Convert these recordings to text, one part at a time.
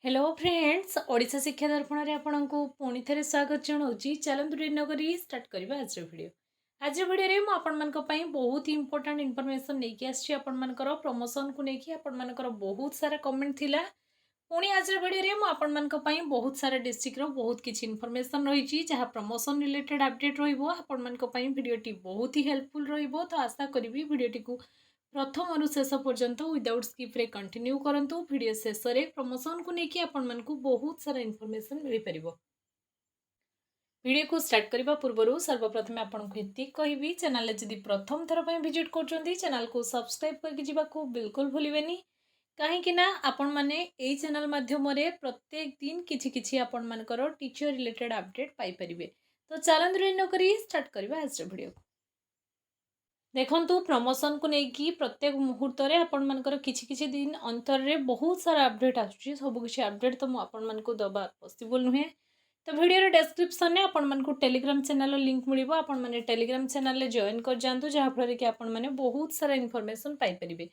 Hello friends Odisha शिक्षा दर्पण रे आपनको पुणी थे स्वागत जनाऊँगी। चलतु डिन करी स्टार्ट करवा आज वीडियो। आज वीडियो रे मुझे बहुत इंपोर्टेंट इनफॉरमेशन लेके आसी आपनकर प्रमोशन को लेकिन आपनकर बहुत सारा कमेंट थिला। पुणी आज वीडियो रे मुझे बहुत सारा डिस्ट्रिक्ट रो बहुत किसी इनफॉरमेशन रही जहाँ प्रमोशन रिलेटेड अपडेट रहिबो आपनकर वीडियोटी बहुत ही हेल्पफुल रहिबो। तो आशा करी वीडियोटी को प्रथम शेष पर्यंत विदाउट स्किप्रे कंटिन्यू करंतु। वीडियो शेष में प्रमोशन को लेकिन आपण बहुत सारा इनफॉरमेशन मिल पार। वीडियो को स्टार्ट करने पूर्व सर्वप्रथम आपको ये कहबी चैनल जदि प्रथम थर पर विजिट कर को सब्सक्राइब करके जावाक बिल्कुल भूलें कहीं आपण मैंने यही चैनल माध्यम प्रत्येक दिन किछि किछि आपण मानकर टीचर रिलेटेड अपडेट पाइपर। तो चलतु न करी स्टार्ट करवा आज वीडियो को। देखंतु प्रमोशन को लेकिन प्रत्येक मुहूर्त में आपण किछि दिन अंतर में बहुत सारा अपडेट आसुची। सब किसी अपडेट तो मुझे दबा पॉसिबल नुहे। तो वीडियो डिस्क्रिप्शन में आपण टेलीग्राम चैनल लिंक मिल आपने टेलीग्राम चैनल जॉइन कर जातु जहाँफल कि आपने बहुत सारा इनफॉरमेशन पाइपर।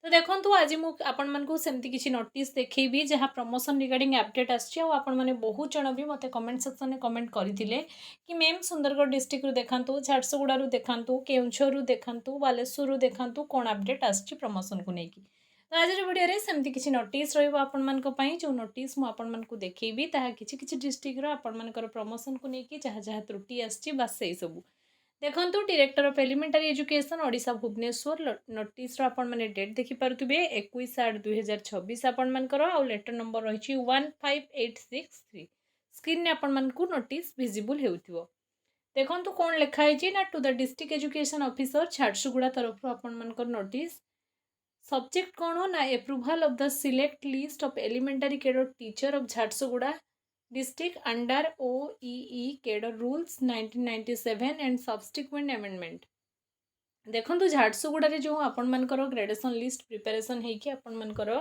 तो देखो आज मुझे सेमती किसी नोटिस देखी जहाँ प्रमोशन रिगार्डिंग अपडेट आसने बहुत जन भी मत कमेंट सेक्शन में कमेंट करते कि मैम सुंदरगढ़ डिस्ट्रिक्ट देखूँ, झारसुगुड़ा देखूँ, केउझर देखूँ, बालेश्वर देखूँ कौन अपडेट आसची प्रमोशन को लेकिन। तो आज वीडियो सेमती किसी नोटिस रही जो नोटिस मुझे देखी ताहा किसी डिस्ट्रिक्ट आपंकर प्रमोशन को लेकिन जहाँ जहाँ त्रुटि आसची बास से सबू देखो। Director of elementary education Odisha Bhubaneswar notice मैंने डेट देखिपे 21/8/2026 आपंकर आउ लेटर नंबर रही 15863 स्क्रीन में आपण नोटिस विजिबल हो। देखो कौन लिखाई ना to the district education officer Jharsuguda तरफ आपंकर नोटिस सब्जेक्ट कौन हो ना approval of the select list of elementary cadre teacher of Jharsuguda district under OEE cadre rules 1997 and subsequent amendment. देखो झारसुगुड़ा जो आपंकर ग्रेजुएशन लिस्ट प्रिपेरेसन होगी आपंकर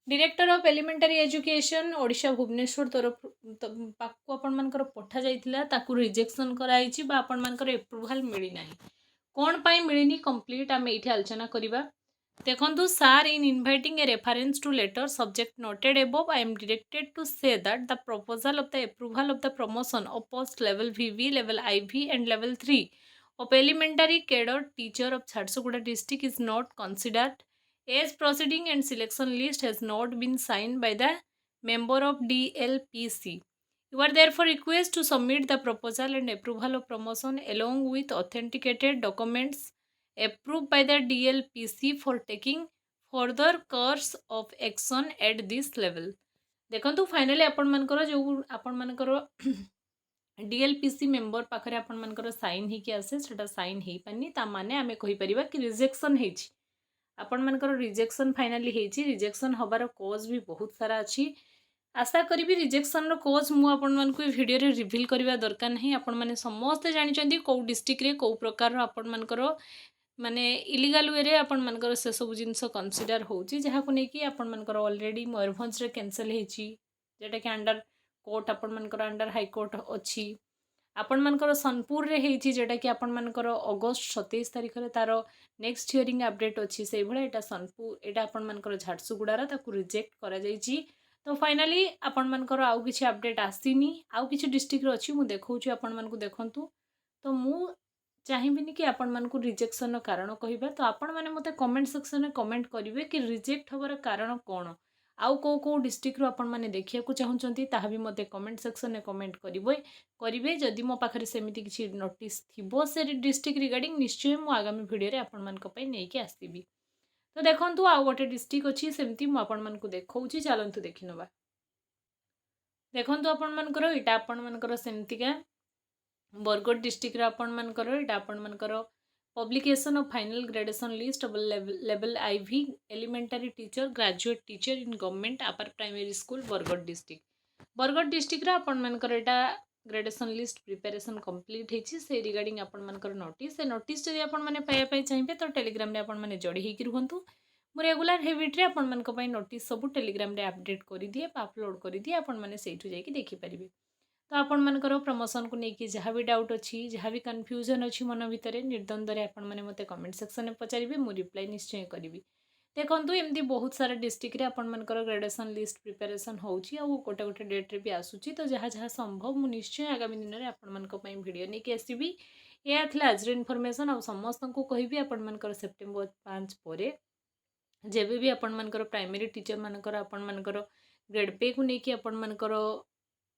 director of elementary education Odisha Bhubaneswar तरफ पाक आपंकर पठा जाइथिला रिजेक्शन कराई आपंकर एप्रूवल मिलना कौन पाई मिलनी कंप्लीट आम ये आलोचना करवा। देखो sir in inviting a reference to letter subject noted above I am directed to say that the proposal of the approval of the promotion of post level VV level IV and level 3 of elementary cadre teacher of Jharsuguda district is not considered as proceeding and selection list has not been signed by the member of DLPC. You are therefore requested to submit the proposal and approval of promotion along with authenticated documents approved by the DLPC for taking further course of action at this level. देखो finally आपंकर जो आपंकर DLPC member पाखरे आपंकर sign होकि आसे से sign हो पानी ताने आम कहीपर कि रिजेक्शन होकर रिजेक्शन फाइनाली रिजेक्शन हबार कज भी बहुत सारा अच्छी। आशा करी रिजेक्शन कज मुझे वीडियो रे रिवील करवा दरकार नहीं। आपण मैंने समस्ते जानते कौ डिस्ट्रिक्ट रे कौ प्रकार आपंकर माने इलीगल वे आपंकर से सब जिनस कनसीडर होची जहाँ को लेकिन आपंकर ऑलरेडी मयूरभंज कैंसल होटा कि अंडर कोर्ट आपंकर अंडर हाईकोर्ट अच्छी आपण मानकर सोनपुर रे हेची जेटा कि आपण मानकर अगस्त 27 तारिख रे तार नेक्स्ट हियरिंग अपडेट अच्छी से भाई एटा सोनपुर एटा आपण मानकर झारसुगुड़ार ताकू रिजेक्ट करा जायची। तो फाइनाली आपण मानकर आउ किछि अपडेट आसीनी आउ किछि डिस्ट्रिक्ट रे अछि मु देखौछु आपण मानकू देखंतु। तो मु चाहिबिनी कि आपण मानकू रिजेक्शन रो कारण कहिबा। तो आपण माने मते कमेंट सेक्शन में कमेंट करिवे कि रिजेक्ट होबार कारण कोन आउ कौ डिस्ट्रिक्ट आपण माने देखिया को चाहुचंती ताहा भी मते कमेंट सेक्शन में कमेंट करिवे जदि मो पाखरे सेमिति किछि नोटिस थिबो से डिस्ट्रिक्ट रिगार्डिंग निश्चय मु आगामी वीडियो रे आपण मानक पई नेकी आसीबी। तो देखंतु आउ गोटे डिस्ट्रिक्ट अछि सेमिति मु आपण मानकू देखौछि चलंतु देखिनबा। देखंतु आपण मानकर एटा आपण मानकर सेमितिका बरगढ़ डिस्ट्रिक्ट रे आपण मानकर एटा आपण मानकर publication of final graduation list of level IV elementary teacher graduate teacher in government upper primary school Bargarh district रे आपण मानकर एटा ग्रेजुएशन लिस्ट प्रिपेरेसन कंप्लीट होती से रिगार्डिंग आपण मानकर नोटिस से नोटिस जदि आपण माने पाइबा चाहिए तो टेलीग्राम रे आपण माने जोड़ी होकि रुहंतु। मु रेगुलर हेबिट रे आपण मानक पई नोटिस सब टेलीग्राम रे अपडेट कर दिए अपलोड कर दिए आपण माने सेठु जाई कि देखि परिबे। तो आपण मानकर प्रमोशन को लेकिन जहाँ भी डाउट अच्छी जहाँ भी कन्फ्यूजन अच्छी मन भितर निर्द्वंद्व आपण मैंने मते कमेंट सेक्शन में पचारे मु रिप्लाई निश्चय करी। देखो एमती बहुत सारा डिस्ट्रिक्ट आपंकर ग्रेजुएशन लिस्ट प्रिपेरेसन होची आ गोटे गोटे डेट्रे भी आसूची तो जहाँ जहाँ संभव मुझे निश्चय आगामी दिन में आपण भिडियो नहीं आसबि यह थी आज इनफर्मेसन आ समस्त को कहबी आपंकर सेप्टेम्बर 5 पर जेबे भी आपंकर प्राइमरी टीचर मानकर आपंकर ग्रेड पे को लेकिन आपंकर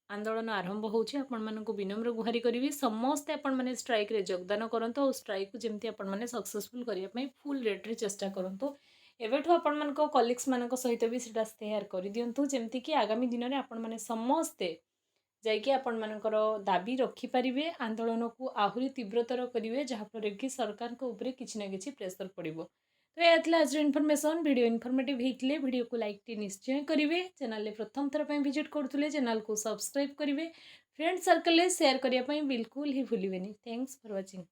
आंदोलन आरंभ होची आपण मानक विनम्र गुहारी करी समस्ते आपण माने स्ट्राइक रे योगदान करंतु और स्ट्राइक को जेमती आपण माने सक्सेसफुल करिया पई फुल रेट रे चेष्टा करंतु एवेठु आपण मानक कलीग्स मानक सहित भी सेटा शेयर कर दियंतु जेमती कि आगामी दिन में आपण माने समस्ते जाइए आपण मानकर दाबी रखिपारे आंदोलन को आहरी तीव्रतर करेंगे जहाँफल कि सरकार को ऊपर किसी ना कि प्रेसर पड़ो तो यह थी आज इनफर्मेसन वीडियो इनफर्मेटिव होते वीडियो को लाइक टी निश्चय करेंगे चैनल में प्रथम थर पर विजिट करुले चैनल को सब्सक्राइब करेंगे फ्रेंड सर्कल में शेयर करने बिल्कुल ही भूलें थैंक्स फॉर वाचिंग।